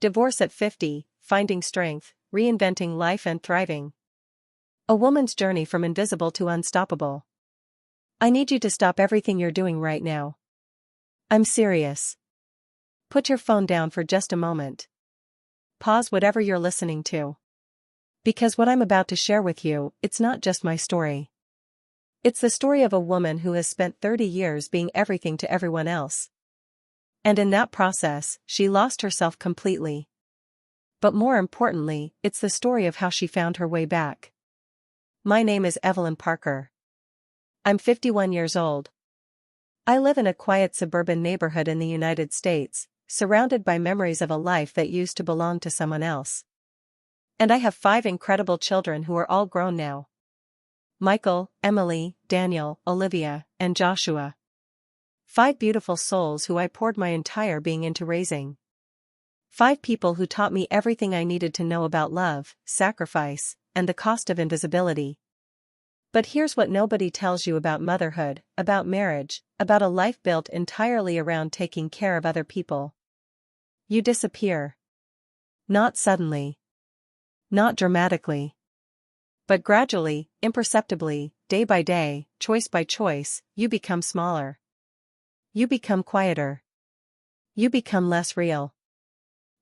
Divorce at 50, Finding Strength, Reinventing Life and Thriving. A woman's journey from invisible to unstoppable. I need you to stop everything you're doing right now. I'm serious. Put your phone down for just a moment. Pause whatever you're listening to. Because what I'm about to share with you, it's not just my story. It's the story of a woman who has spent 30 years being everything to everyone else. And in that process, she lost herself completely. But more importantly, it's the story of how she found her way back. My name is Evelyn Parker. I'm 51 years old. I live in a quiet suburban neighborhood in the United States, surrounded by memories of a life that used to belong to someone else. And I have 5 incredible children who are all grown now. Michael, Emily, Daniel, Olivia, and Joshua. 5 beautiful souls who I poured my entire being into raising. 5 people who taught me everything I needed to know about love, sacrifice, and the cost of invisibility. But here's what nobody tells you about motherhood, about marriage, about a life built entirely around taking care of other people. You disappear. Not suddenly. Not dramatically. But gradually, imperceptibly, day by day, choice by choice, you become smaller. You become quieter. You become less real.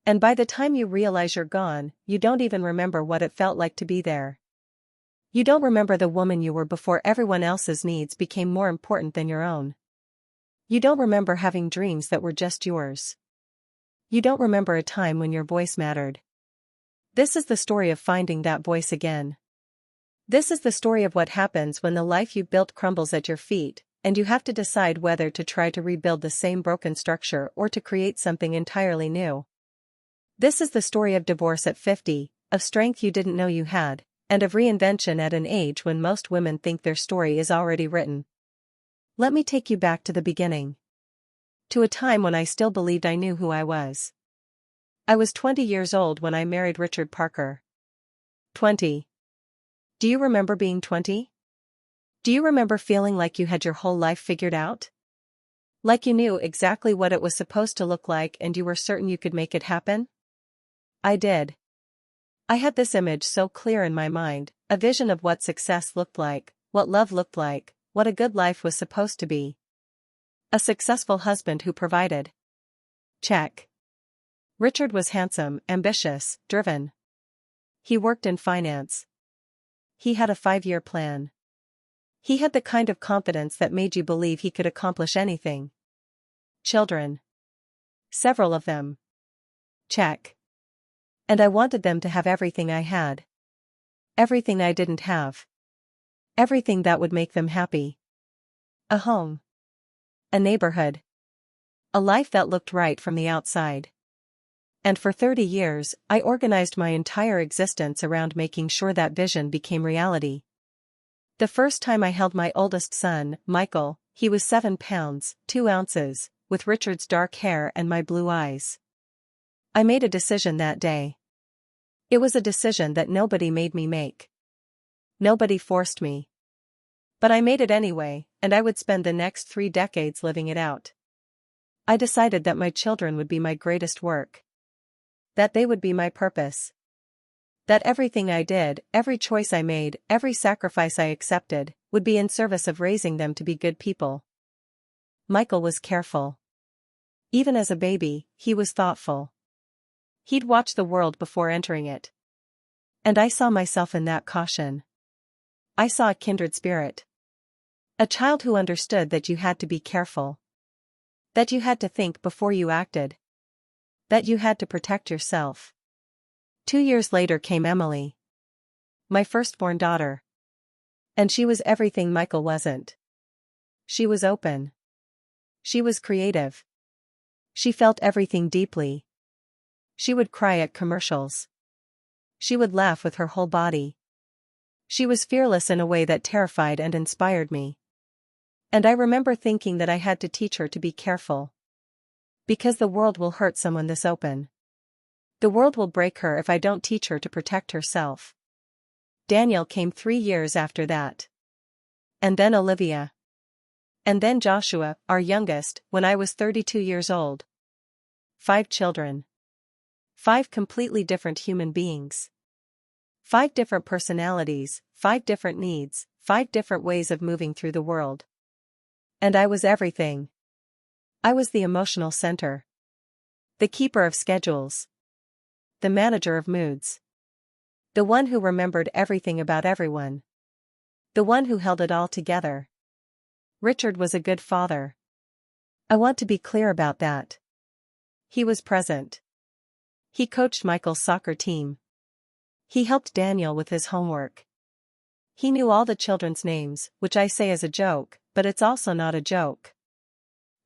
And by the time you realize you're gone, you don't even remember what it felt like to be there. You don't remember the woman you were before everyone else's needs became more important than your own. You don't remember having dreams that were just yours. You don't remember a time when your voice mattered. This is the story of finding that voice again. This is the story of what happens when the life you built crumbles at your feet, and you have to decide whether to try to rebuild the same broken structure or to create something entirely new. This is the story of divorce at 50, of strength you didn't know you had, and of reinvention at an age when most women think their story is already written. Let me take you back to the beginning. To a time when I still believed I knew who I was. I was 20 years old when I married Richard Parker. 20. Do you remember being 20? Do you remember feeling like you had your whole life figured out? Like you knew exactly what it was supposed to look like and you were certain you could make it happen? I did. I had this image so clear in my mind, a vision of what success looked like, what love looked like, what a good life was supposed to be. A successful husband who provided. Check. Richard was handsome, ambitious, driven. He worked in finance. He had a 5-year plan. He had the kind of confidence that made you believe he could accomplish anything. Children. Several of them. Check. And I wanted them to have everything I had. Everything I didn't have. Everything that would make them happy. A home. A neighborhood. A life that looked right from the outside. And for 30 years, I organized my entire existence around making sure that vision became reality. The first time I held my oldest son, Michael, he was 7 pounds, 2 ounces, with Richard's dark hair and my blue eyes. I made a decision that day. It was a decision that nobody made me make. Nobody forced me. But I made it anyway, and I would spend the next 3 decades living it out. I decided that my children would be my greatest work. That they would be my purpose. That everything I did, every choice I made, every sacrifice I accepted, would be in service of raising them to be good people. Michael was careful. Even as a baby, he was thoughtful. He'd watch the world before entering it. And I saw myself in that caution. I saw a kindred spirit. A child who understood that you had to be careful. That you had to think before you acted. That you had to protect yourself. 2 years later came Emily. My firstborn daughter. And she was everything Michael wasn't. She was open. She was creative. She felt everything deeply. She would cry at commercials. She would laugh with her whole body. She was fearless in a way that terrified and inspired me. And I remember thinking that I had to teach her to be careful. Because the world will hurt someone this open. The world will break her if I don't teach her to protect herself. Daniel came 3 years after that. And then Olivia. And then Joshua, our youngest, when I was 32 years old. 5 children. 5 completely different human beings. 5 different personalities, 5 different needs, 5 different ways of moving through the world. And I was everything. I was the emotional center. The keeper of schedules. The manager of moods. The one who remembered everything about everyone. The one who held it all together. Richard was a good father. I want to be clear about that. He was present. He coached Michael's soccer team. He helped Daniel with his homework. He knew all the children's names, which I say as a joke, but it's also not a joke.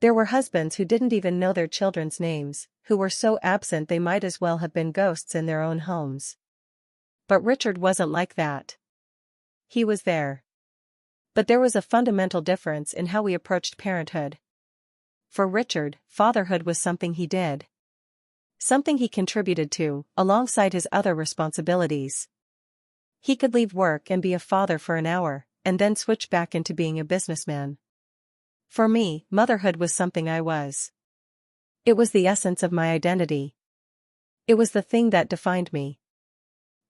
There were husbands who didn't even know their children's names, who were so absent they might as well have been ghosts in their own homes. But Richard wasn't like that. He was there. But there was a fundamental difference in how we approached parenthood. For Richard, fatherhood was something he did. Something he contributed to, alongside his other responsibilities. He could leave work and be a father for an hour, and then switch back into being a businessman. For me, motherhood was something I was. It was the essence of my identity. It was the thing that defined me.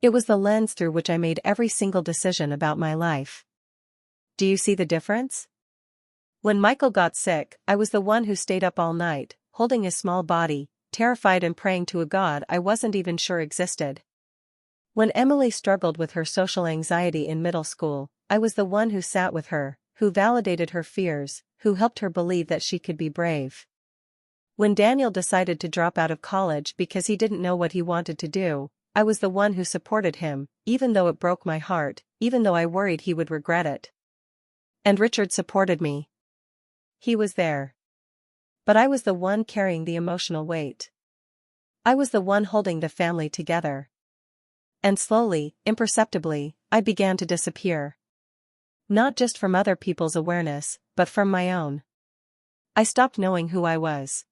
It was the lens through which I made every single decision about my life. Do you see the difference? When Michael got sick, I was the one who stayed up all night, holding his small body, terrified and praying to a God I wasn't even sure existed. When Emily struggled with her social anxiety in middle school, I was the one who sat with her, who validated her fears, who helped her believe that she could be brave. When Daniel decided to drop out of college because he didn't know what he wanted to do, I was the one who supported him, even though it broke my heart, even though I worried he would regret it. And Richard supported me. He was there. But I was the one carrying the emotional weight. I was the one holding the family together. And slowly, imperceptibly, I began to disappear. Not just from other people's awareness, but from my own. I stopped knowing who I was.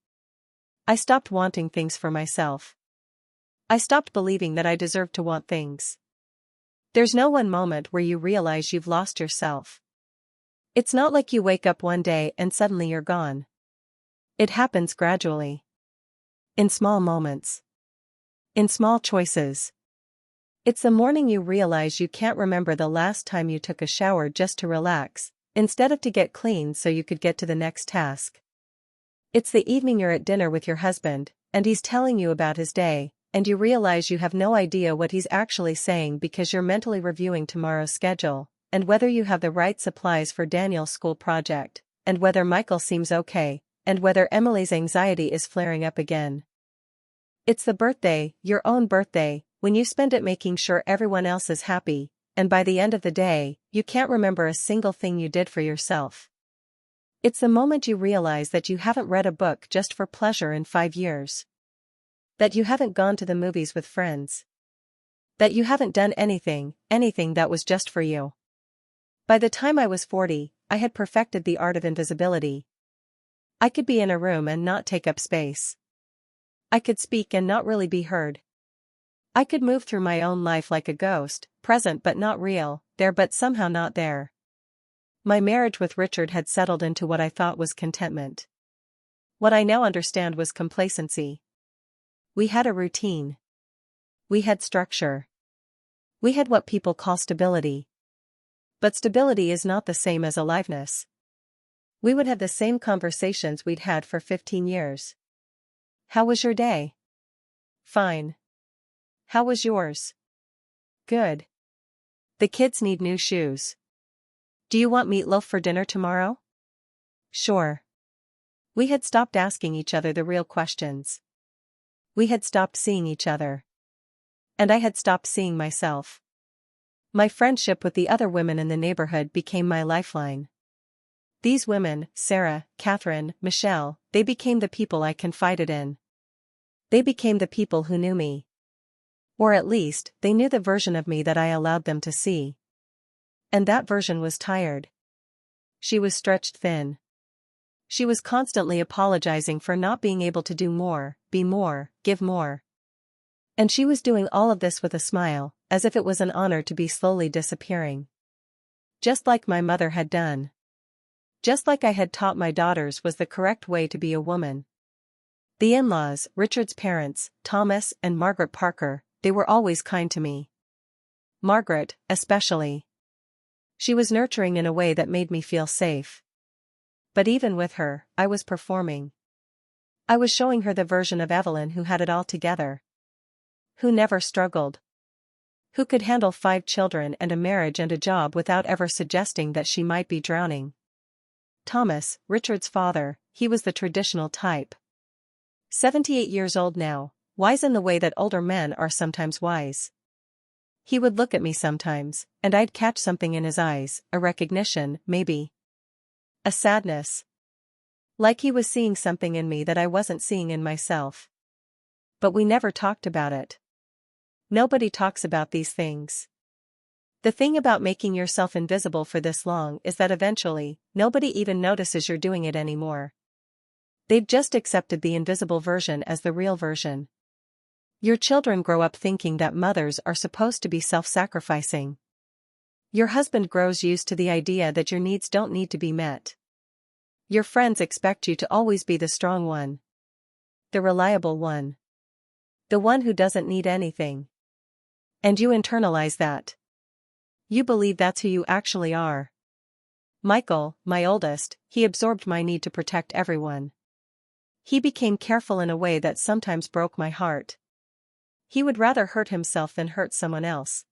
I stopped wanting things for myself. I stopped believing that I deserved to want things. There's no one moment where you realize you've lost yourself. It's not like you wake up one day and suddenly you're gone. It happens gradually. In small moments. In small choices. It's the morning you realize you can't remember the last time you took a shower just to relax, instead of to get clean so you could get to the next task. It's the evening you're at dinner with your husband, and he's telling you about his day, and you realize you have no idea what he's actually saying because you're mentally reviewing tomorrow's schedule, and whether you have the right supplies for Daniel's school project, and whether Michael seems okay, and whether Emily's anxiety is flaring up again. It's the birthday, your own birthday, when you spend it making sure everyone else is happy, and by the end of the day, you can't remember a single thing you did for yourself. It's the moment you realize that you haven't read a book just for pleasure in 5 years. That you haven't gone to the movies with friends. That you haven't done anything that was just for you. By the time I was 40, I had perfected the art of invisibility. I could be in a room and not take up space. I could speak and not really be heard. I could move through my own life like a ghost, present but not real, there but somehow not there. My marriage with Richard had settled into what I thought was contentment. What I now understand was complacency. We had a routine. We had structure. We had what people call stability. But stability is not the same as aliveness. We would have the same conversations we'd had for 15 years. How was your day? Fine. How was yours? Good. The kids need new shoes. Do you want meatloaf for dinner tomorrow? Sure. We had stopped asking each other the real questions. We had stopped seeing each other. And I had stopped seeing myself. My friendship with the other women in the neighborhood became my lifeline. These women, Sarah, Catherine, Michelle, they became the people I confided in. They became the people who knew me. Or at least, they knew the version of me that I allowed them to see. And that version was tired. She was stretched thin. She was constantly apologizing for not being able to do more, be more, give more. And she was doing all of this with a smile, as if it was an honor to be slowly disappearing. Just like my mother had done. Just like I had taught my daughters was the correct way to be a woman. The in-laws, Richard's parents, Thomas and Margaret Parker, they were always kind to me. Margaret, especially. She was nurturing in a way that made me feel safe. But even with her, I was performing. I was showing her the version of Evelyn who had it all together. Who never struggled. Who could handle 5 children and a marriage and a job without ever suggesting that she might be drowning. Thomas, Richard's father, he was the traditional type. 78 years old now, wise in the way that older men are sometimes wise. He would look at me sometimes, and I'd catch something in his eyes, a recognition, maybe. A sadness. Like he was seeing something in me that I wasn't seeing in myself. But we never talked about it. Nobody talks about these things. The thing about making yourself invisible for this long is that eventually, nobody even notices you're doing it anymore. They've just accepted the invisible version as the real version. Your children grow up thinking that mothers are supposed to be self-sacrificing. Your husband grows used to the idea that your needs don't need to be met. Your friends expect you to always be the strong one. The reliable one. The one who doesn't need anything. And you internalize that. You believe that's who you actually are. Michael, my oldest, he absorbed my need to protect everyone. He became careful in a way that sometimes broke my heart. He would rather hurt himself than hurt someone else.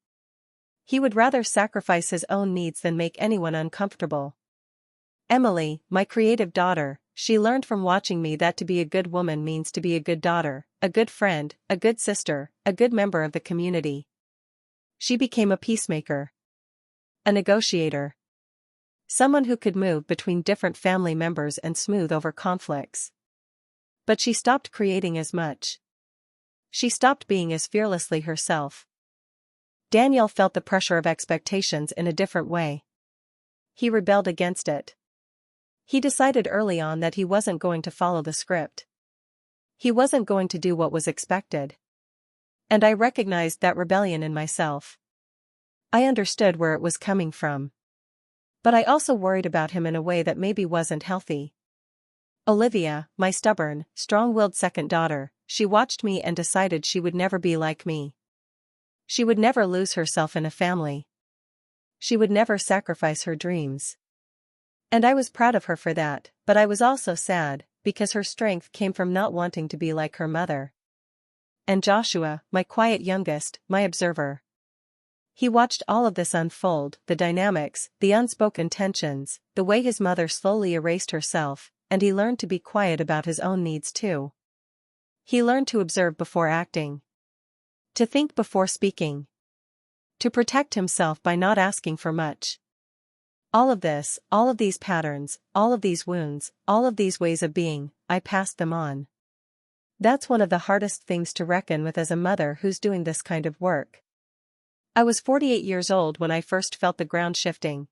He would rather sacrifice his own needs than make anyone uncomfortable. Emily, my creative daughter, she learned from watching me that to be a good woman means to be a good daughter, a good friend, a good sister, a good member of the community. She became a peacemaker. A negotiator. Someone who could move between different family members and smooth over conflicts. But she stopped creating as much. She stopped being as fearlessly herself. Daniel felt the pressure of expectations in a different way. He rebelled against it. He decided early on that he wasn't going to follow the script. He wasn't going to do what was expected. And I recognized that rebellion in myself. I understood where it was coming from. But I also worried about him in a way that maybe wasn't healthy. Olivia, my stubborn, strong-willed second daughter, she watched me and decided she would never be like me. She would never lose herself in a family. She would never sacrifice her dreams. And I was proud of her for that, but I was also sad, because her strength came from not wanting to be like her mother. And Joshua, my quiet youngest, my observer. He watched all of this unfold, the dynamics, the unspoken tensions, the way his mother slowly erased herself, and he learned to be quiet about his own needs too. He learned to observe before acting. To think before speaking. To protect himself by not asking for much. All of this, all of these patterns, all of these wounds, all of these ways of being, I passed them on. That's one of the hardest things to reckon with as a mother who's doing this kind of work. I was 48 years old when I first felt the ground shifting.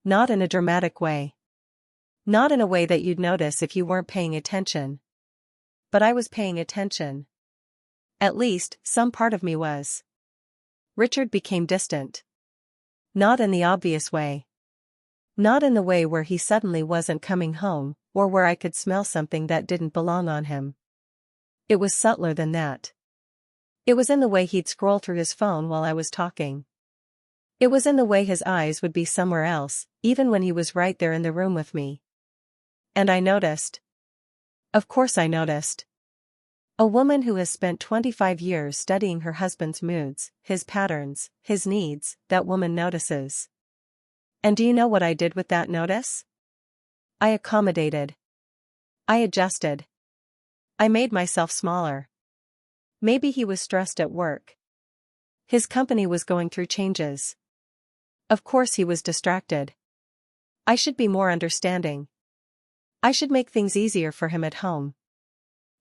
Not in a dramatic way. Not in a way that you'd notice if you weren't paying attention. But I was paying attention. At least, some part of me was. Richard became distant. Not in the obvious way. Not in the way where he suddenly wasn't coming home, or where I could smell something that didn't belong on him. It was subtler than that. It was in the way he'd scroll through his phone while I was talking. It was in the way his eyes would be somewhere else, even when he was right there in the room with me. And I noticed. Of course I noticed. A woman who has spent 25 years studying her husband's moods, his patterns, his needs, that woman notices. And do you know what I did with that notice? I accommodated. I adjusted. I made myself smaller. Maybe he was stressed at work. His company was going through changes. Of course he was distracted. I should be more understanding. I should make things easier for him at home.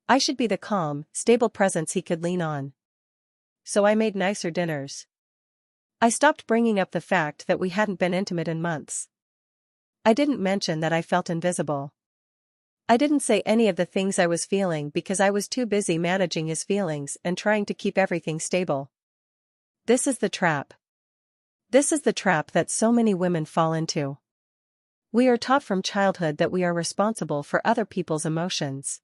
I should be the calm, stable presence he could lean on. So I made nicer dinners. I stopped bringing up the fact that we hadn't been intimate in months. I didn't mention that I felt invisible. I didn't say any of the things I was feeling because I was too busy managing his feelings and trying to keep everything stable. This is the trap. This is the trap that so many women fall into. We are taught from childhood that we are responsible for other people's emotions.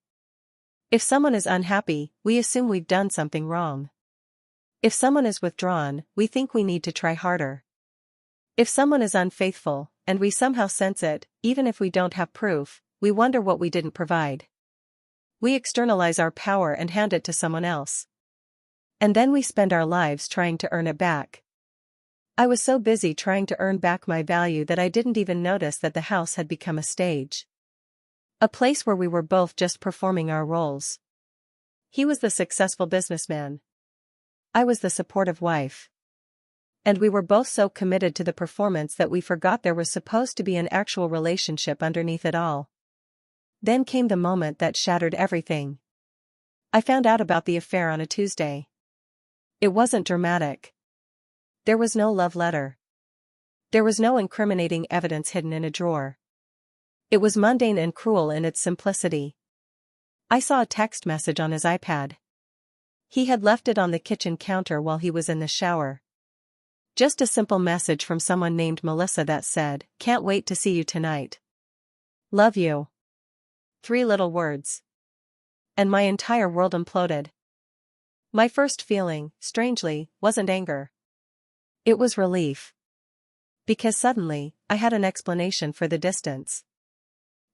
If someone is unhappy, we assume we've done something wrong. If someone is withdrawn, we think we need to try harder. If someone is unfaithful, and we somehow sense it, even if we don't have proof, we wonder what we didn't provide. We externalize our power and hand it to someone else. And then we spend our lives trying to earn it back. I was so busy trying to earn back my value that I didn't even notice that the house had become a stage. A place where we were both just performing our roles. He was the successful businessman. I was the supportive wife. And we were both so committed to the performance that we forgot there was supposed to be an actual relationship underneath it all. Then came the moment that shattered everything. I found out about the affair on a Tuesday. It wasn't dramatic. There was no love letter. There was no incriminating evidence hidden in a drawer. It was mundane and cruel in its simplicity. I saw a text message on his iPad. He had left it on the kitchen counter while he was in the shower. Just a simple message from someone named Melissa that said, "Can't wait to see you tonight. Love you." 3 little words. And my entire world imploded. My first feeling, strangely, wasn't anger. It was relief. Because suddenly, I had an explanation for the distance.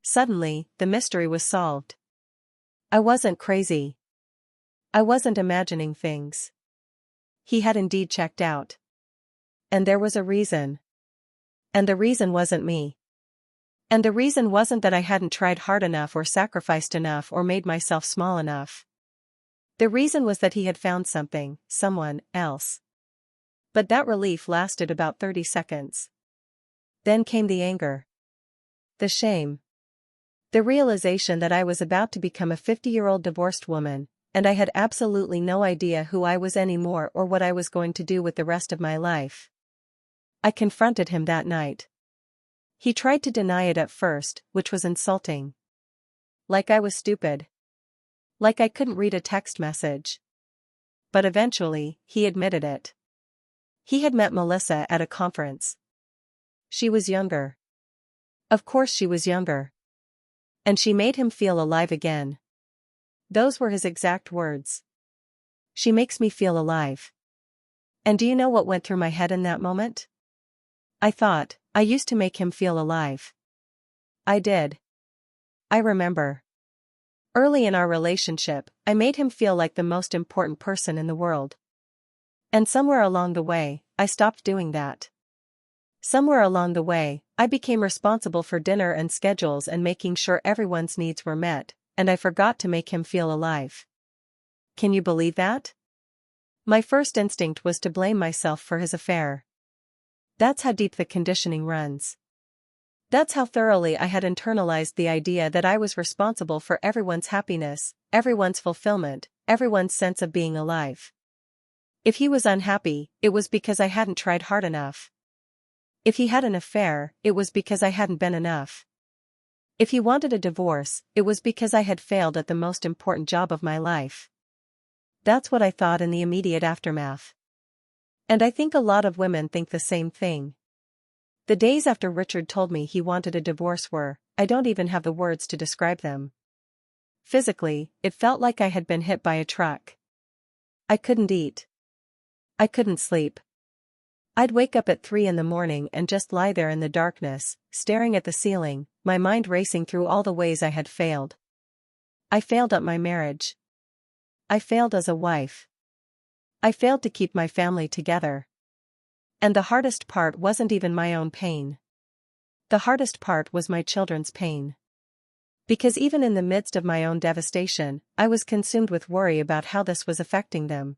Suddenly, the mystery was solved. I wasn't crazy. I wasn't imagining things. He had indeed checked out. And there was a reason. And the reason wasn't me. And the reason wasn't that I hadn't tried hard enough or sacrificed enough or made myself small enough. The reason was that he had found something, someone else. But that relief lasted about 30 seconds. Then came the anger. The shame. The realization that I was about to become a 50-year-old divorced woman, and I had absolutely no idea who I was anymore or what I was going to do with the rest of my life. I confronted him that night. He tried to deny it at first, which was insulting. Like I was stupid. Like I couldn't read a text message. But eventually, he admitted it. He had met Melissa at a conference. She was younger. Of course she was younger. And she made him feel alive again. Those were his exact words. She makes me feel alive. And do you know what went through my head in that moment? I thought, I used to make him feel alive. I did. I remember. Early in our relationship, I made him feel like the most important person in the world. And somewhere along the way, I stopped doing that. Somewhere along the way, I became responsible for dinner and schedules and making sure everyone's needs were met, and I forgot to make him feel alive. Can you believe that? My first instinct was to blame myself for his affair. That's how deep the conditioning runs. That's how thoroughly I had internalized the idea that I was responsible for everyone's happiness, everyone's fulfillment, everyone's sense of being alive. If he was unhappy, it was because I hadn't tried hard enough. If he had an affair, it was because I hadn't been enough. If he wanted a divorce, it was because I had failed at the most important job of my life. That's what I thought in the immediate aftermath. And I think a lot of women think the same thing. The days after Richard told me he wanted a divorce were, I don't even have the words to describe them. Physically, it felt like I had been hit by a truck. I couldn't eat. I couldn't sleep. I'd wake up at 3 in the morning and just lie there in the darkness, staring at the ceiling, my mind racing through all the ways I had failed. I failed at my marriage. I failed as a wife. I failed to keep my family together. And the hardest part wasn't even my own pain. The hardest part was my children's pain. Because even in the midst of my own devastation, I was consumed with worry about how this was affecting them.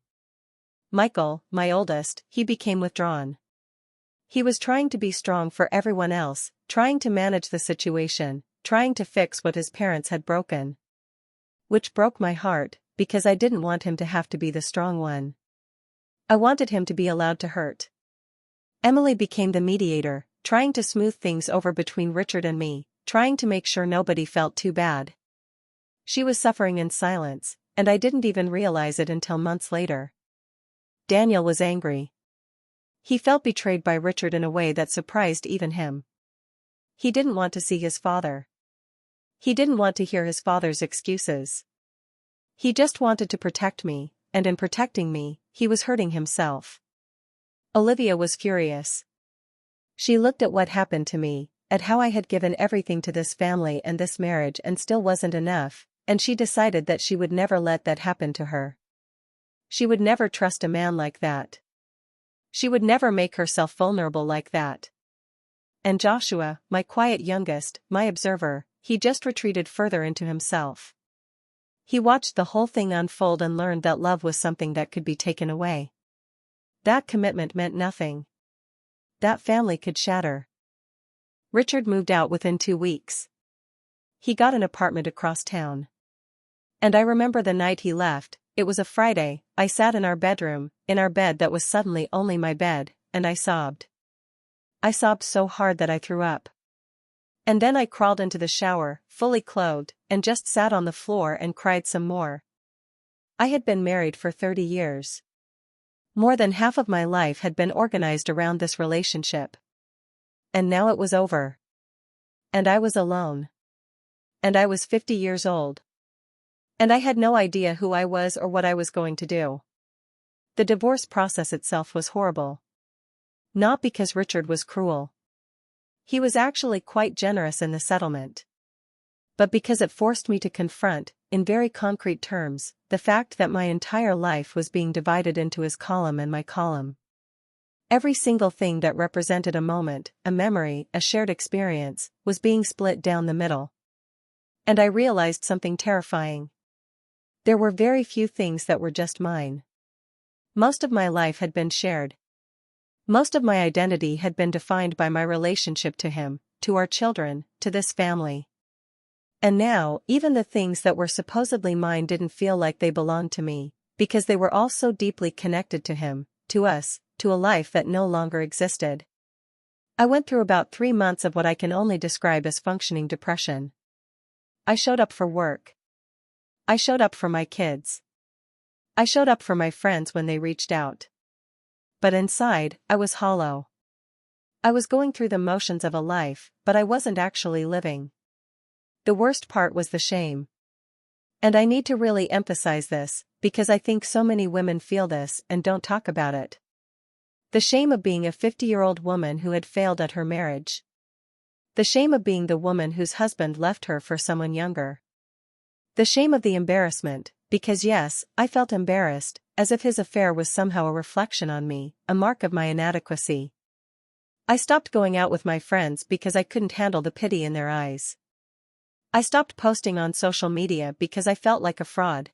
Michael, my oldest, he became withdrawn. He was trying to be strong for everyone else, trying to manage the situation, trying to fix what his parents had broken. Which broke my heart, because I didn't want him to have to be the strong one. I wanted him to be allowed to hurt. Emily became the mediator, trying to smooth things over between Richard and me, trying to make sure nobody felt too bad. She was suffering in silence, and I didn't even realize it until months later. Daniel was angry. He felt betrayed by Richard in a way that surprised even him. He didn't want to see his father. He didn't want to hear his father's excuses. He just wanted to protect me, and in protecting me, he was hurting himself. Olivia was furious. She looked at what happened to me, at how I had given everything to this family and this marriage and still wasn't enough, and she decided that she would never let that happen to her. She would never trust a man like that. She would never make herself vulnerable like that. And Joshua, my quiet youngest, my observer, he just retreated further into himself. He watched the whole thing unfold and learned that love was something that could be taken away. That commitment meant nothing. That family could shatter. Richard moved out within 2 weeks. He got an apartment across town. And I remember the night he left. It was a Friday. I sat in our bedroom, in our bed that was suddenly only my bed, and I sobbed. I sobbed so hard that I threw up. And then I crawled into the shower, fully clothed, and just sat on the floor and cried some more. I had been married for 30 years. More than half of my life had been organized around this relationship. And now it was over. And I was alone. And I was 50 years old. And I had no idea who I was or what I was going to do. The divorce process itself was horrible. Not because Richard was cruel. He was actually quite generous in the settlement. But because it forced me to confront, in very concrete terms, the fact that my entire life was being divided into his column and my column. Every single thing that represented a moment, a memory, a shared experience, was being split down the middle. And I realized something terrifying. There were very few things that were just mine. Most of my life had been shared. Most of my identity had been defined by my relationship to him, to our children, to this family. And now, even the things that were supposedly mine didn't feel like they belonged to me, because they were all so deeply connected to him, to us, to a life that no longer existed. I went through about 3 months of what I can only describe as functioning depression. I showed up for work. I showed up for my kids. I showed up for my friends when they reached out. But inside, I was hollow. I was going through the motions of a life, but I wasn't actually living. The worst part was the shame. And I need to really emphasize this, because I think so many women feel this and don't talk about it. The shame of being a 50-year-old woman who had failed at her marriage. The shame of being the woman whose husband left her for someone younger. The shame of the embarrassment, because yes, I felt embarrassed, as if his affair was somehow a reflection on me, a mark of my inadequacy. I stopped going out with my friends because I couldn't handle the pity in their eyes. I stopped posting on social media because I felt like a fraud.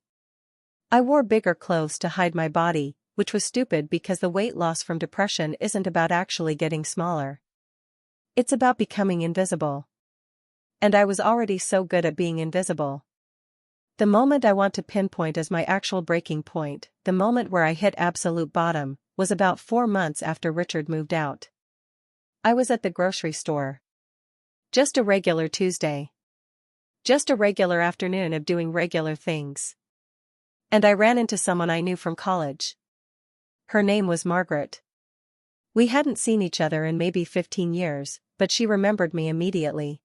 I wore bigger clothes to hide my body, which was stupid because the weight loss from depression isn't about actually getting smaller. It's about becoming invisible. And I was already so good at being invisible. The moment I want to pinpoint as my actual breaking point, the moment where I hit absolute bottom, was about 4 months after Richard moved out. I was at the grocery store. Just a regular Tuesday. Just a regular afternoon of doing regular things. And I ran into someone I knew from college. Her name was Margaret. We hadn't seen each other in maybe 15 years, but she remembered me immediately.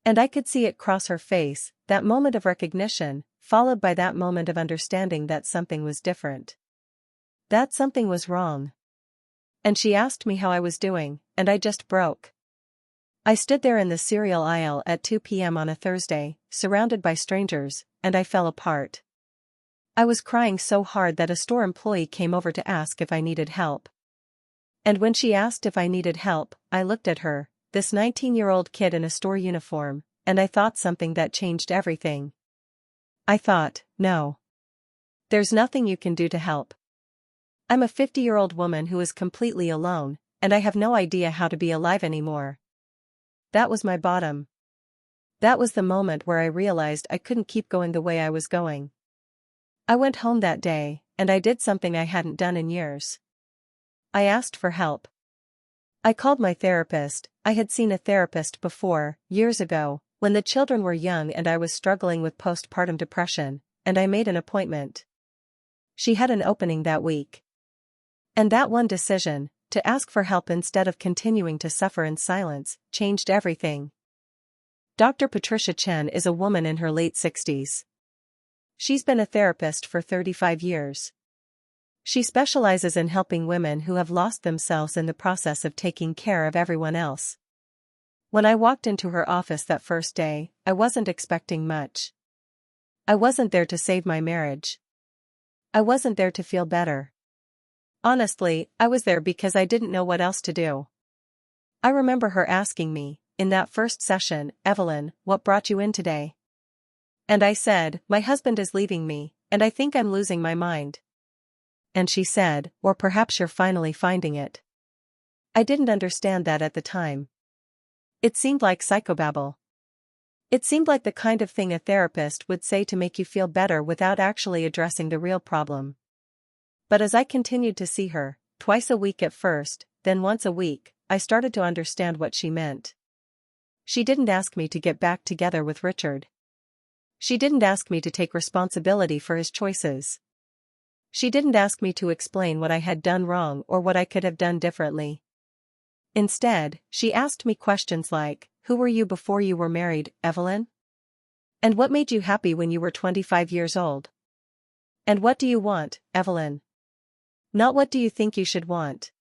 And I could see it cross her face, that moment of recognition, followed by that moment of understanding that something was different. That something was wrong. And she asked me how I was doing, and I just broke. I stood there in the cereal aisle at 2 p.m. on a Thursday, surrounded by strangers, and I fell apart. I was crying so hard that a store employee came over to ask if I needed help. And when she asked if I needed help, I looked at her, this 19-year-old kid in a store uniform, and I thought something that changed everything. I thought, no. There's nothing you can do to help. I'm a 50-year-old woman who is completely alone, and I have no idea how to be alive anymore. That was my bottom. That was the moment where I realized I couldn't keep going the way I was going. I went home that day, and I did something I hadn't done in years. I asked for help. I called my therapist. I had seen a therapist before, years ago, when the children were young and I was struggling with postpartum depression, and I made an appointment. She had an opening that week. And that one decision, to ask for help instead of continuing to suffer in silence, changed everything. Dr. Patricia Chen is a woman in her late 60s. She's been a therapist for 35 years. She specializes in helping women who have lost themselves in the process of taking care of everyone else. When I walked into her office that first day, I wasn't expecting much. I wasn't there to save my marriage. I wasn't there to feel better. Honestly, I was there because I didn't know what else to do. I remember her asking me, in that first session, "Evelyn, what brought you in today?" And I said, "My husband is leaving me, and I think I'm losing my mind." And she said, "Or perhaps you're finally finding it." I didn't understand that at the time. It seemed like psychobabble. It seemed like the kind of thing a therapist would say to make you feel better without actually addressing the real problem. But as I continued to see her, twice a week at first, then once a week, I started to understand what she meant. She didn't ask me to get back together with Richard. She didn't ask me to take responsibility for his choices. She didn't ask me to explain what I had done wrong or what I could have done differently. Instead, she asked me questions like, "Who were you before you were married, Evelyn? And what made you happy when you were 25 years old? And what do you want, Evelyn? Not what do you think you should want.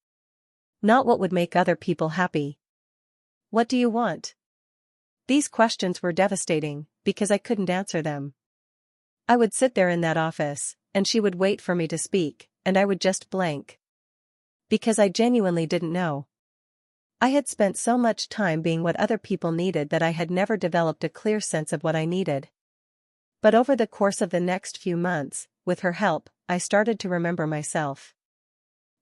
Not what would make other people happy. What do you want?" These questions were devastating, because I couldn't answer them. I would sit there in that office, and she would wait for me to speak, and I would just blank. Because I genuinely didn't know. I had spent so much time being what other people needed that I had never developed a clear sense of what I needed. But over the course of the next few months, with her help, I started to remember myself.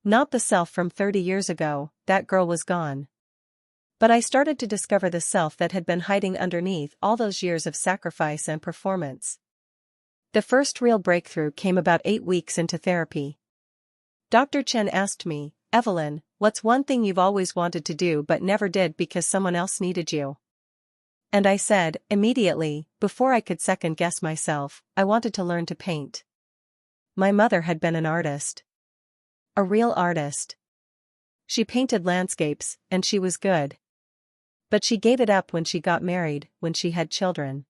Not the self from 30 years ago, that girl was gone. But I started to discover the self that had been hiding underneath all those years of sacrifice and performance. The first real breakthrough came about 8 weeks into therapy. Dr. Chen asked me, "Evelyn, what's one thing you've always wanted to do but never did because someone else needed you?" And I said, immediately, before I could second-guess myself, I wanted to learn to paint. My mother had been an artist. A real artist. She painted landscapes, and she was good. But she gave it up when she got married, when she had children.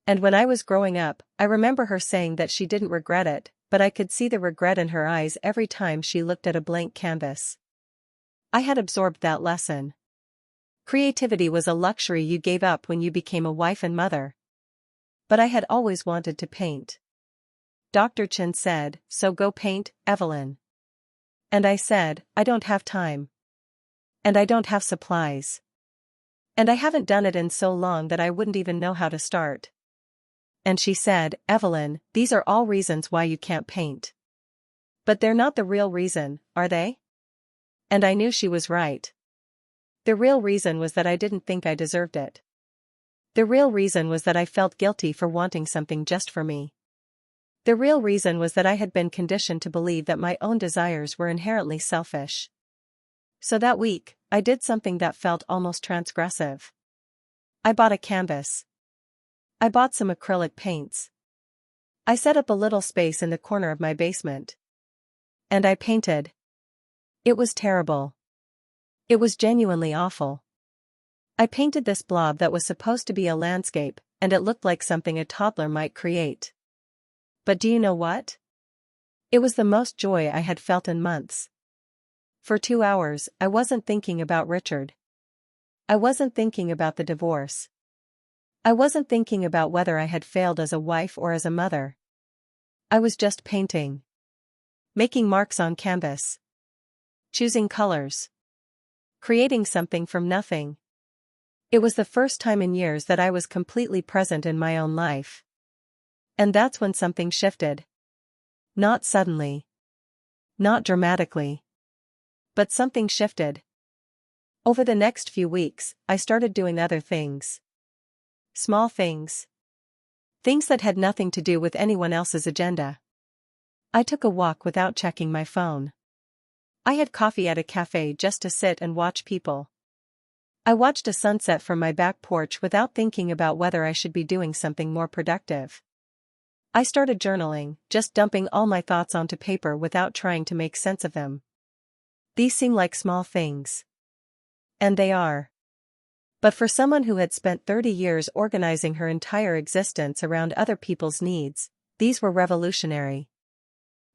And when I was growing up, I remember her saying that she didn't regret it, but I could see the regret in her eyes every time she looked at a blank canvas. I had absorbed that lesson. Creativity was a luxury you gave up when you became a wife and mother. But I had always wanted to paint. Dr. Chen said, "So go paint, Evelyn." And I said, "I don't have time. And I don't have supplies. And I haven't done it in so long that I wouldn't even know how to start." And she said, "Evelyn, these are all reasons why you can't paint. But they're not the real reason, are they?" And I knew she was right. The real reason was that I didn't think I deserved it. The real reason was that I felt guilty for wanting something just for me. The real reason was that I had been conditioned to believe that my own desires were inherently selfish. So that week, I did something that felt almost transgressive. I bought a canvas. I bought some acrylic paints. I set up a little space in the corner of my basement. And I painted. It was terrible. It was genuinely awful. I painted this blob that was supposed to be a landscape, and it looked like something a toddler might create. But do you know what? It was the most joy I had felt in months. For 2 hours, I wasn't thinking about Richard. I wasn't thinking about the divorce. I wasn't thinking about whether I had failed as a wife or as a mother. I was just painting. Making marks on canvas. Choosing colors. Creating something from nothing. It was the first time in years that I was completely present in my own life. And that's when something shifted. Not suddenly. Not dramatically. But something shifted. Over the next few weeks, I started doing other things. Small things. Things that had nothing to do with anyone else's agenda. I took a walk without checking my phone. I had coffee at a cafe just to sit and watch people. I watched a sunset from my back porch without thinking about whether I should be doing something more productive. I started journaling, just dumping all my thoughts onto paper without trying to make sense of them. These seem like small things. And they are. But for someone who had spent 30 years organizing her entire existence around other people's needs, These were revolutionary.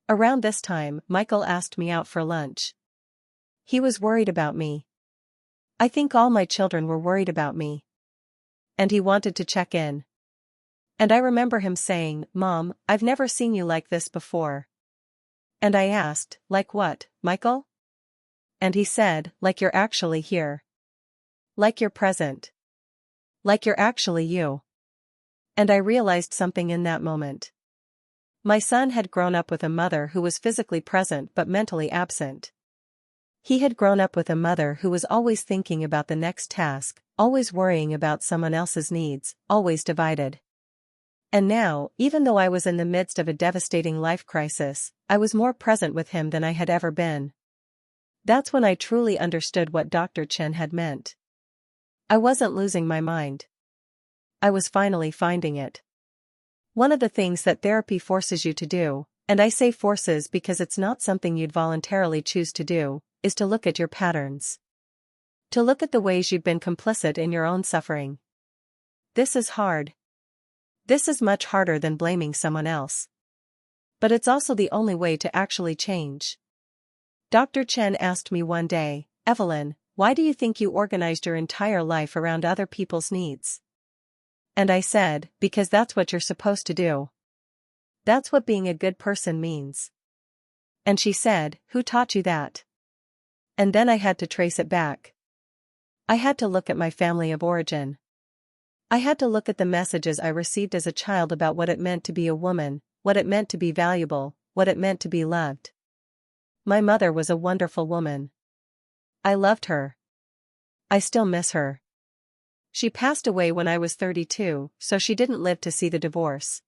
Around this time, Michael asked me out for lunch. He was worried about me. I think all my children were worried about me. And he wanted to check in. And I remember him saying, "Mom, I've never seen you like this before." And I asked, "Like what, Michael?" And he said, "Like you're actually here. Like you're present. Like you're actually you." And I realized something in that moment. My son had grown up with a mother who was physically present but mentally absent. He had grown up with a mother who was always thinking about the next task, always worrying about someone else's needs, always divided. And now, even though I was in the midst of a devastating life crisis, I was more present with him than I had ever been. That's when I truly understood what Dr. Chen had meant. I wasn't losing my mind. I was finally finding it. One of the things that therapy forces you to do, and I say forces because it's not something you'd voluntarily choose to do, is to look at your patterns. To look at the ways you've been complicit in your own suffering. This is hard. This is much harder than blaming someone else. But it's also the only way to actually change. Dr. Chen asked me one day, "Evelyn, why do you think you organized your entire life around other people's needs?" And I said, "Because that's what you're supposed to do. That's what being a good person means." And she said, "Who taught you that?" And then I had to trace it back. I had to look at my family of origin. I had to look at the messages I received as a child about what it meant to be a woman, what it meant to be valuable, what it meant to be loved. My mother was a wonderful woman. I loved her. I still miss her. She passed away when I was 32, so she didn't live to see the divorce.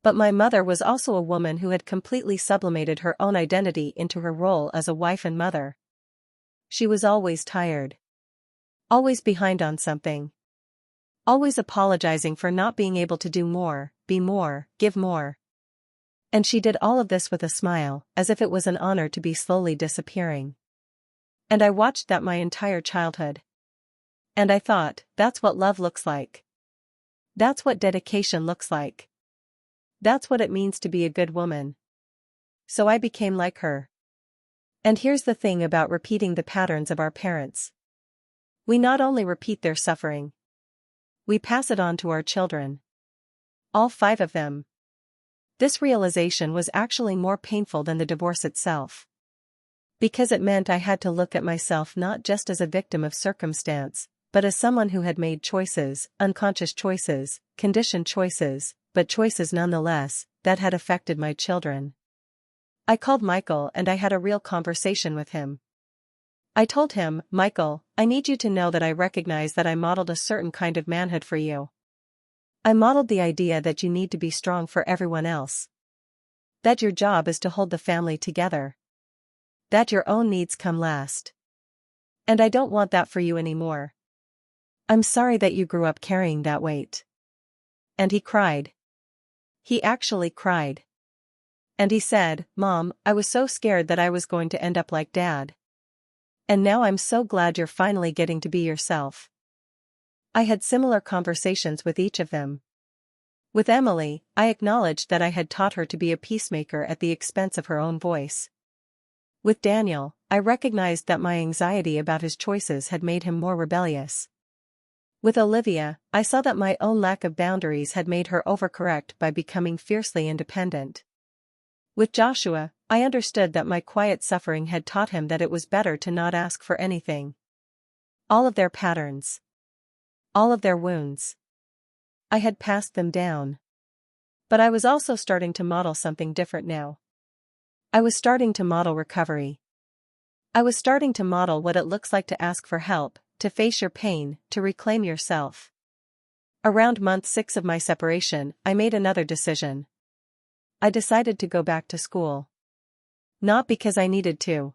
But my mother was also a woman who had completely sublimated her own identity into her role as a wife and mother. She was always tired. Always behind on something. Always apologizing for not being able to do more, be more, give more. And she did all of this with a smile, as if it was an honor to be slowly disappearing. And I watched that my entire childhood. And I thought, that's what love looks like. That's what dedication looks like. That's what it means to be a good woman. So I became like her. And here's the thing about repeating the patterns of our parents. We not only repeat their suffering. We pass it on to our children. All 5 of them. This realization was actually more painful than the divorce itself. Because it meant I had to look at myself not just as a victim of circumstance, but as someone who had made choices, unconscious choices, conditioned choices, but choices nonetheless, that had affected my children. I called Michael and I had a real conversation with him. I told him, "Michael, I need you to know that I recognize that I modeled a certain kind of manhood for you. I modeled the idea that you need to be strong for everyone else. That your job is to hold the family together. That your own needs come last. And I don't want that for you anymore. I'm sorry that you grew up carrying that weight." And he cried. He actually cried. And he said, "Mom, I was so scared that I was going to end up like Dad. And now I'm so glad you're finally getting to be yourself." I had similar conversations with each of them. With Emily, I acknowledged that I had taught her to be a peacemaker at the expense of her own voice. With Daniel, I recognized that my anxiety about his choices had made him more rebellious. With Olivia, I saw that my own lack of boundaries had made her overcorrect by becoming fiercely independent. With Joshua, I understood that my quiet suffering had taught him that it was better to not ask for anything. All of their patterns. All of their wounds. I had passed them down. But I was also starting to model something different now. I was starting to model recovery. I was starting to model what it looks like to ask for help, to face your pain, to reclaim yourself. Around month 6 of my separation, I made another decision. I decided to go back to school. Not because I needed to.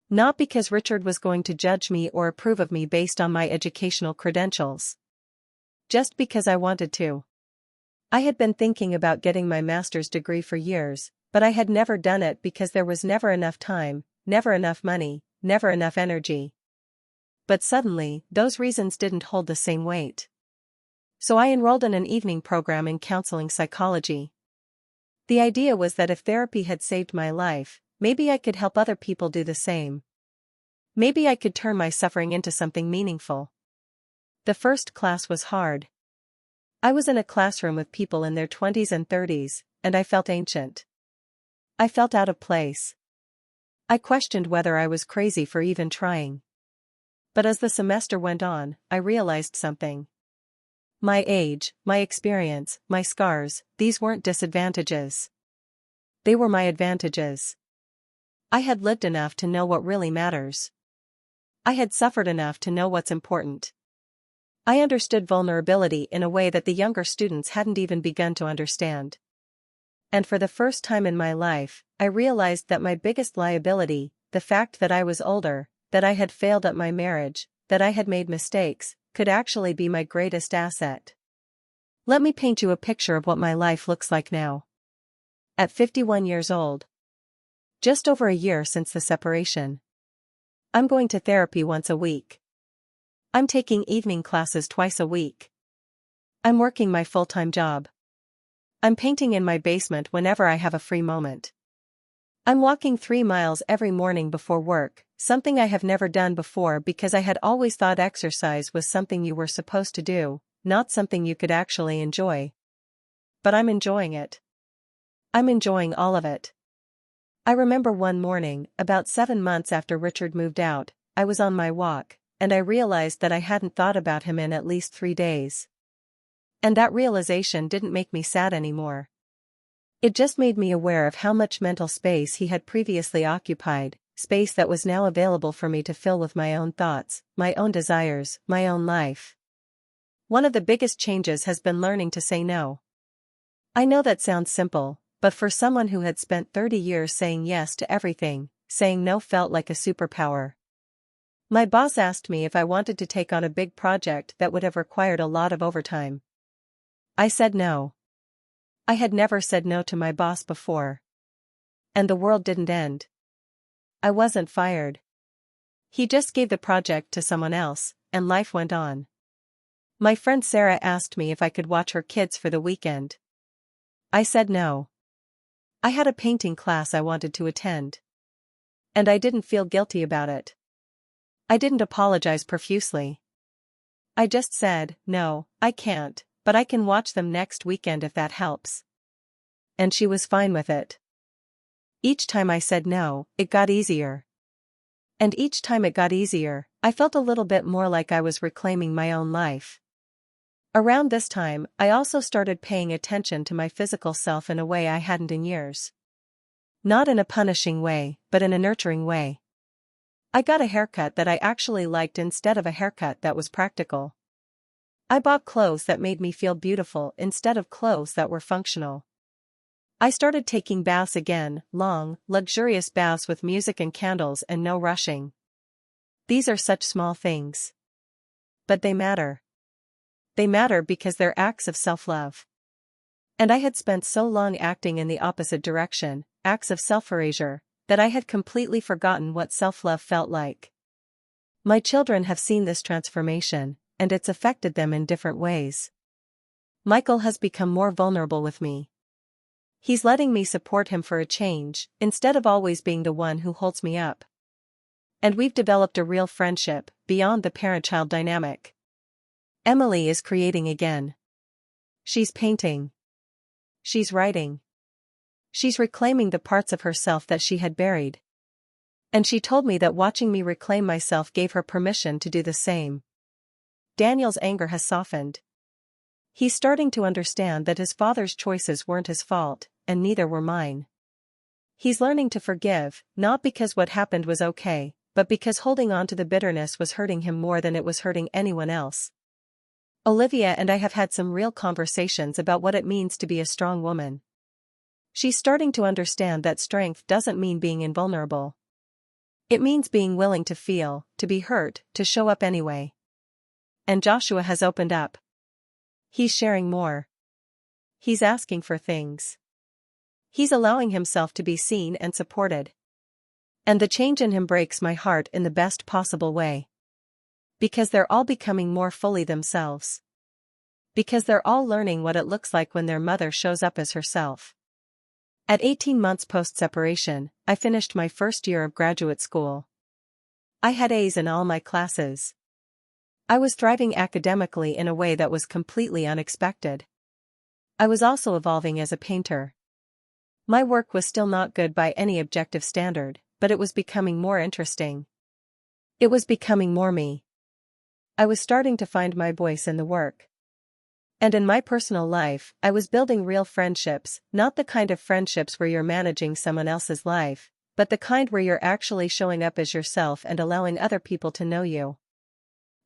Not because Richard was going to judge me or approve of me based on my educational credentials. Just because I wanted to. I had been thinking about getting my master's degree for years, but I had never done it because there was never enough time, never enough money, never enough energy. But suddenly, those reasons didn't hold the same weight. So I enrolled in an evening program in counseling psychology. The idea was that if therapy had saved my life, maybe I could help other people do the same. Maybe I could turn my suffering into something meaningful. The first class was hard. I was in a classroom with people in their 20s and 30s, and I felt ancient. I felt out of place. I questioned whether I was crazy for even trying. But as the semester went on, I realized something. My age, my experience, my scars, these weren't disadvantages. They were my advantages. I had lived enough to know what really matters. I had suffered enough to know what's important. I understood vulnerability in a way that the younger students hadn't even begun to understand. And for the first time in my life, I realized that my biggest liability, the fact that I was older, that I had failed at my marriage, that I had made mistakes, could actually be my greatest asset. Let me paint you a picture of what my life looks like now. At 51 years old. Just over a year since the separation. I'm going to therapy once a week. I'm taking evening classes twice a week. I'm working my full-time job. I'm painting in my basement whenever I have a free moment. I'm walking 3 miles every morning before work, something I have never done before because I had always thought exercise was something you were supposed to do, not something you could actually enjoy. But I'm enjoying it. I'm enjoying all of it. I remember one morning, about 7 months after Richard moved out, I was on my walk, and I realized that I hadn't thought about him in at least 3 days. And that realization didn't make me sad anymore. It just made me aware of how much mental space he had previously occupied, space that was now available for me to fill with my own thoughts, my own desires, my own life. One of the biggest changes has been learning to say no. I know that sounds simple, but for someone who had spent 30 years saying yes to everything, saying no felt like a superpower. My boss asked me if I wanted to take on a big project that would have required a lot of overtime. I said no. I had never said no to my boss before. And the world didn't end. I wasn't fired. He just gave the project to someone else, and life went on. My friend Sarah asked me if I could watch her kids for the weekend. I said no. I had a painting class I wanted to attend. And I didn't feel guilty about it. I didn't apologize profusely. I just said, no, I can't, but I can watch them next weekend if that helps. And she was fine with it. Each time I said no, it got easier. And each time it got easier, I felt a little bit more like I was reclaiming my own life. Around this time, I also started paying attention to my physical self in a way I hadn't in years. Not in a punishing way, but in a nurturing way. I got a haircut that I actually liked instead of a haircut that was practical. I bought clothes that made me feel beautiful instead of clothes that were functional. I started taking baths again, long, luxurious baths with music and candles and no rushing. These are such small things. But they matter. They matter because they're acts of self-love. And I had spent so long acting in the opposite direction, acts of self-erasure, that I had completely forgotten what self-love felt like. My children have seen this transformation, and it's affected them in different ways. Michael has become more vulnerable with me. He's letting me support him for a change, instead of always being the one who holds me up. And we've developed a real friendship, beyond the parent-child dynamic. Emily is creating again. She's painting. She's writing. She's reclaiming the parts of herself that she had buried. And she told me that watching me reclaim myself gave her permission to do the same. Daniel's anger has softened. He's starting to understand that his father's choices weren't his fault, and neither were mine. He's learning to forgive, not because what happened was okay, but because holding on to the bitterness was hurting him more than it was hurting anyone else. Olivia and I have had some real conversations about what it means to be a strong woman. She's starting to understand that strength doesn't mean being invulnerable. It means being willing to feel, to be hurt, to show up anyway. And Joshua has opened up. He's sharing more. He's asking for things. He's allowing himself to be seen and supported. And the change in him breaks my heart in the best possible way. Because they're all becoming more fully themselves. Because they're all learning what it looks like when their mother shows up as herself. At 18 months post-separation, I finished my first year of graduate school. I had A's in all my classes. I was thriving academically in a way that was completely unexpected. I was also evolving as a painter. My work was still not good by any objective standard, but it was becoming more interesting. It was becoming more me. I was starting to find my voice in the work. And in my personal life, I was building real friendships, not the kind of friendships where you're managing someone else's life, but the kind where you're actually showing up as yourself and allowing other people to know you.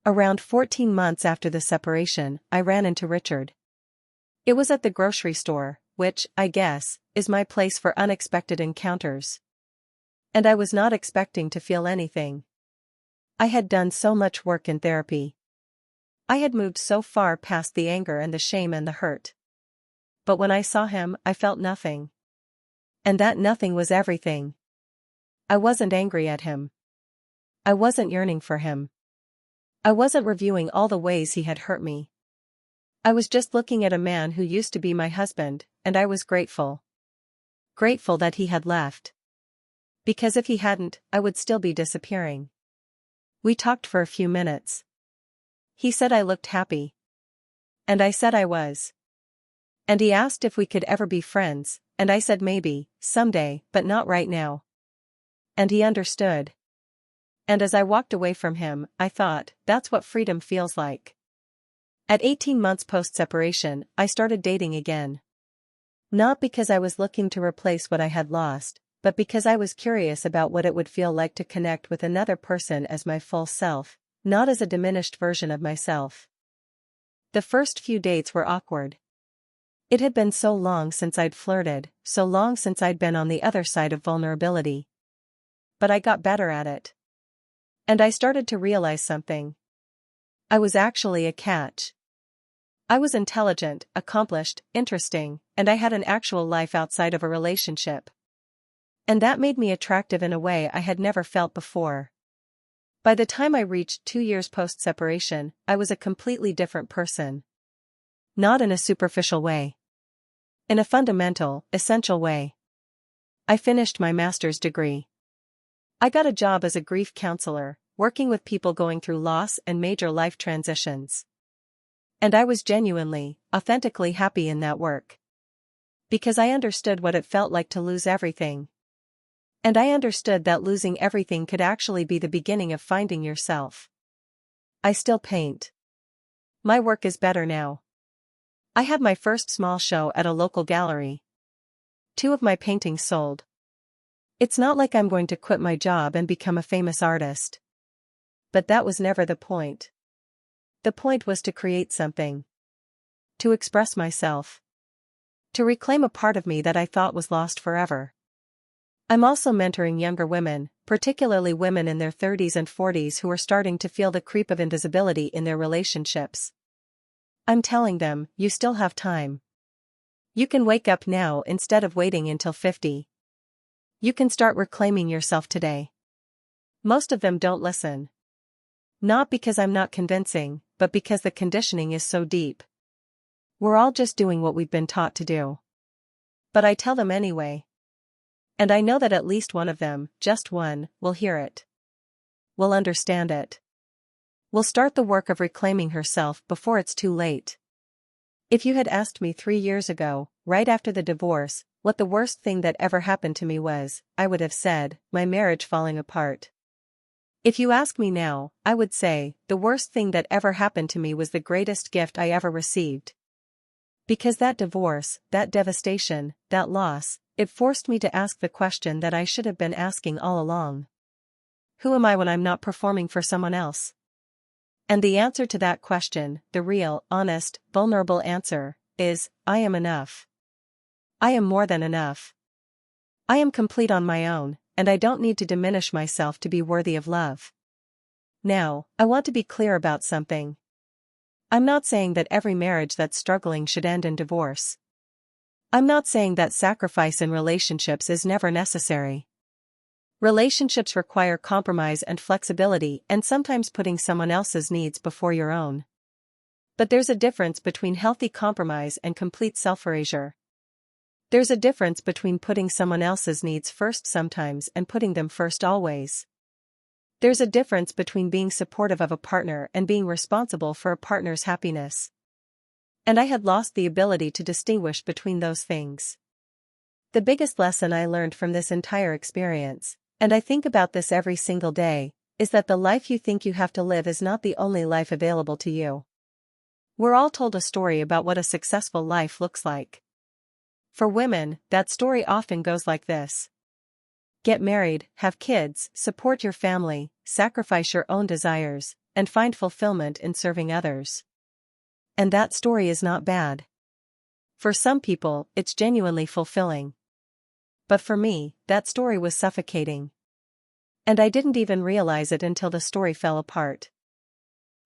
Around 14 months after the separation, I ran into Richard. It was at the grocery store, which, I guess, is my place for unexpected encounters. And I was not expecting to feel anything. I had done so much work in therapy. I had moved so far past the anger and the shame and the hurt. But when I saw him, I felt nothing. And that nothing was everything. I wasn't angry at him. I wasn't yearning for him. I wasn't reviewing all the ways he had hurt me. I was just looking at a man who used to be my husband, and I was grateful. Grateful that he had left. Because if he hadn't, I would still be disappearing. We talked for a few minutes. He said I looked happy. And I said I was. And he asked if we could ever be friends, and I said maybe, someday, but not right now. And he understood. And as I walked away from him, I thought, that's what freedom feels like. At 18 months post-separation, I started dating again. Not because I was looking to replace what I had lost, but because I was curious about what it would feel like to connect with another person as my full self, not as a diminished version of myself. The first few dates were awkward. It had been so long since I'd flirted, so long since I'd been on the other side of vulnerability. But I got better at it. And I started to realize something. I was actually a catch. I was intelligent, accomplished, interesting, and I had an actual life outside of a relationship. And that made me attractive in a way I had never felt before. By the time I reached 2 years post-separation, I was a completely different person. Not in a superficial way. In a fundamental, essential way. I finished my master's degree. I got a job as a grief counselor, working with people going through loss and major life transitions. And I was genuinely, authentically happy in that work. Because I understood what it felt like to lose everything. And I understood that losing everything could actually be the beginning of finding yourself. I still paint. My work is better now. I have my first small show at a local gallery. 2 of my paintings sold. It's not like I'm going to quit my job and become a famous artist. But that was never the point. The point was to create something. To express myself. To reclaim a part of me that I thought was lost forever. I'm also mentoring younger women, particularly women in their 30s and 40s who are starting to feel the creep of invisibility in their relationships. I'm telling them, you still have time. You can wake up now instead of waiting until 50. You can start reclaiming yourself today. Most of them don't listen. Not because I'm not convincing, but because the conditioning is so deep. We're all just doing what we've been taught to do. But I tell them anyway. And I know that at least one of them, just one, will hear it. Will understand it. Will start the work of reclaiming herself before it's too late. If you had asked me 3 years ago, right after the divorce, what the worst thing that ever happened to me was, I would have said, my marriage falling apart. If you ask me now, I would say, the worst thing that ever happened to me was the greatest gift I ever received. Because that divorce, that devastation, that loss, it forced me to ask the question that I should have been asking all along. Who am I when I'm not performing for someone else? And the answer to that question, the real, honest, vulnerable answer, is, I am enough. I am more than enough. I am complete on my own, and I don't need to diminish myself to be worthy of love. Now, I want to be clear about something. I'm not saying that every marriage that's struggling should end in divorce. I'm not saying that sacrifice in relationships is never necessary. Relationships require compromise and flexibility and sometimes putting someone else's needs before your own. But there's a difference between healthy compromise and complete self-erasure. There's a difference between putting someone else's needs first sometimes and putting them first always. There's a difference between being supportive of a partner and being responsible for a partner's happiness. And I had lost the ability to distinguish between those things. The biggest lesson I learned from this entire experience, and I think about this every single day, is that the life you think you have to live is not the only life available to you. We're all told a story about what a successful life looks like. For women, that story often goes like this. Get married, have kids, support your family, sacrifice your own desires, and find fulfillment in serving others. And that story is not bad. For some people, it's genuinely fulfilling. But for me, that story was suffocating. And I didn't even realize it until the story fell apart.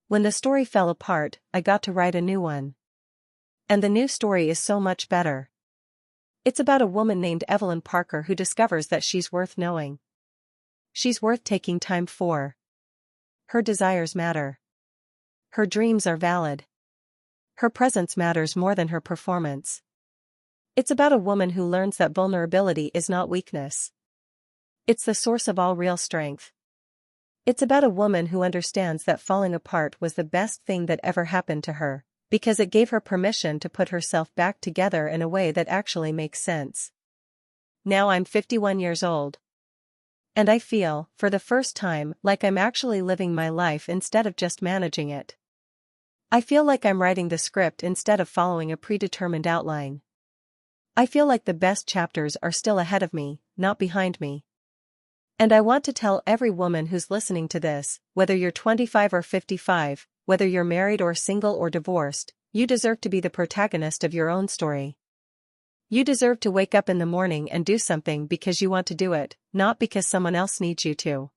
When the story fell apart, I got to write a new one. And the new story is so much better. It's about a woman named Evelyn Parker who discovers that she's worth knowing. She's worth taking time for. Her desires matter. Her dreams are valid. Her presence matters more than her performance. It's about a woman who learns that vulnerability is not weakness. It's the source of all real strength. It's about a woman who understands that falling apart was the best thing that ever happened to her, because it gave her permission to put herself back together in a way that actually makes sense. Now I'm 51 years old. And I feel, for the first time, like I'm actually living my life instead of just managing it. I feel like I'm writing the script instead of following a predetermined outline. I feel like the best chapters are still ahead of me, not behind me. And I want to tell every woman who's listening to this, whether you're 25 or 55, whether you're married or single or divorced, you deserve to be the protagonist of your own story. You deserve to wake up in the morning and do something because you want to do it, not because someone else needs you to.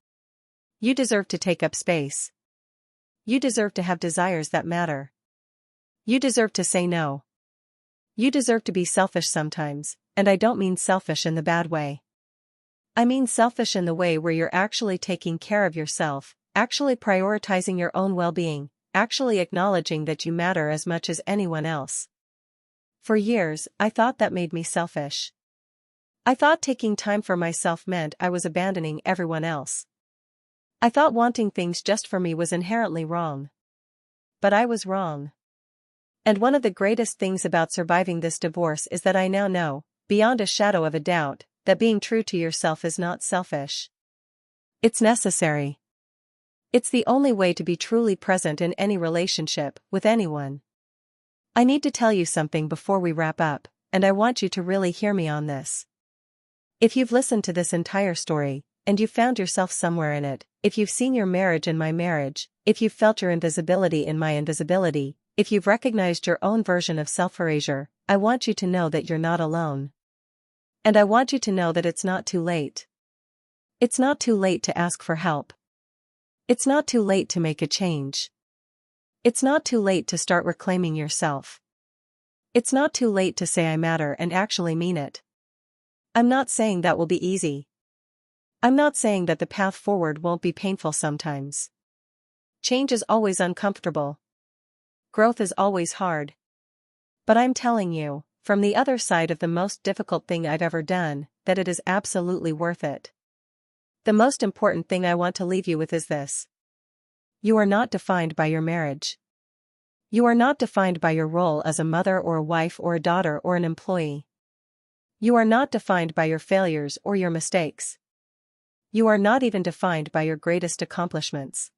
You deserve to take up space. You deserve to have desires that matter. You deserve to say no. You deserve to be selfish sometimes, and I don't mean selfish in the bad way. I mean selfish in the way where you're actually taking care of yourself, actually prioritizing your own well-being, actually acknowledging that you matter as much as anyone else. For years, I thought that made me selfish. I thought taking time for myself meant I was abandoning everyone else. I thought wanting things just for me was inherently wrong. But I was wrong. And one of the greatest things about surviving this divorce is that I now know, beyond a shadow of a doubt, that being true to yourself is not selfish. It's necessary. It's the only way to be truly present in any relationship, with anyone. I need to tell you something before we wrap up, and I want you to really hear me on this. If you've listened to this entire story, and you found yourself somewhere in it, if you've seen your marriage in my marriage, if you've felt your invisibility in my invisibility, if you've recognized your own version of self-erasure, I want you to know that you're not alone. And I want you to know that it's not too late. It's not too late to ask for help. It's not too late to make a change. It's not too late to start reclaiming yourself. It's not too late to say I matter and actually mean it. I'm not saying that will be easy. I'm not saying that the path forward won't be painful sometimes. Change is always uncomfortable. Growth is always hard. But I'm telling you, from the other side of the most difficult thing I've ever done, that it is absolutely worth it. The most important thing I want to leave you with is this. You are not defined by your marriage. You are not defined by your role as a mother or a wife or a daughter or an employee. You are not defined by your failures or your mistakes. You are not even defined by your greatest accomplishments.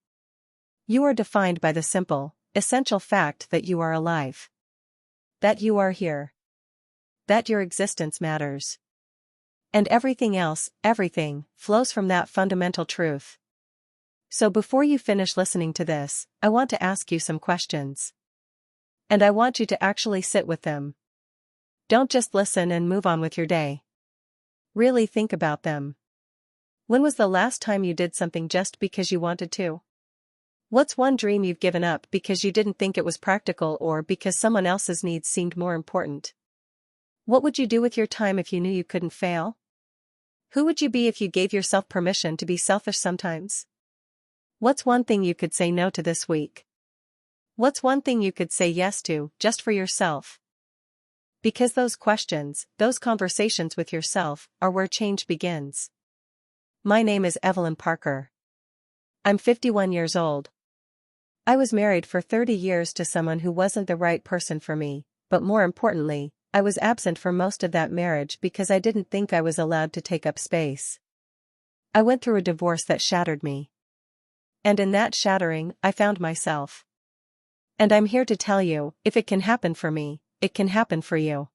You are defined by the simple, essential fact that you are alive. That you are here. That your existence matters. And everything else, everything, flows from that fundamental truth. So before you finish listening to this, I want to ask you some questions. And I want you to actually sit with them. Don't just listen and move on with your day. Really think about them. When was the last time you did something just because you wanted to? What's one dream you've given up because you didn't think it was practical or because someone else's needs seemed more important? What would you do with your time if you knew you couldn't fail? Who would you be if you gave yourself permission to be selfish sometimes? What's one thing you could say no to this week? What's one thing you could say yes to, just for yourself? Because those questions, those conversations with yourself, are where change begins. My name is Evelyn Parker. I'm 51 years old. I was married for 30 years to someone who wasn't the right person for me, but more importantly, I was absent for most of that marriage because I didn't think I was allowed to take up space. I went through a divorce that shattered me. And in that shattering, I found myself. And I'm here to tell you, if it can happen for me, it can happen for you.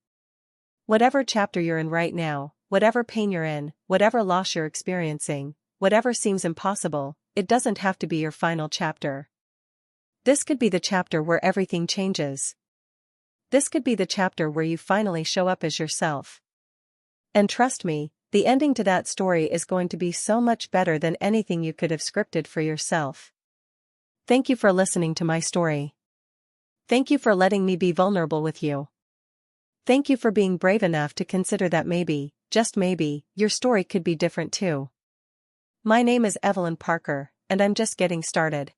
Whatever chapter you're in right now, whatever pain you're in, whatever loss you're experiencing, whatever seems impossible, it doesn't have to be your final chapter. This could be the chapter where everything changes. This could be the chapter where you finally show up as yourself. And trust me, the ending to that story is going to be so much better than anything you could have scripted for yourself. Thank you for listening to my story. Thank you for letting me be vulnerable with you. Thank you for being brave enough to consider that maybe, just maybe, your story could be different too. My name is Evelyn Parker, and I'm just getting started.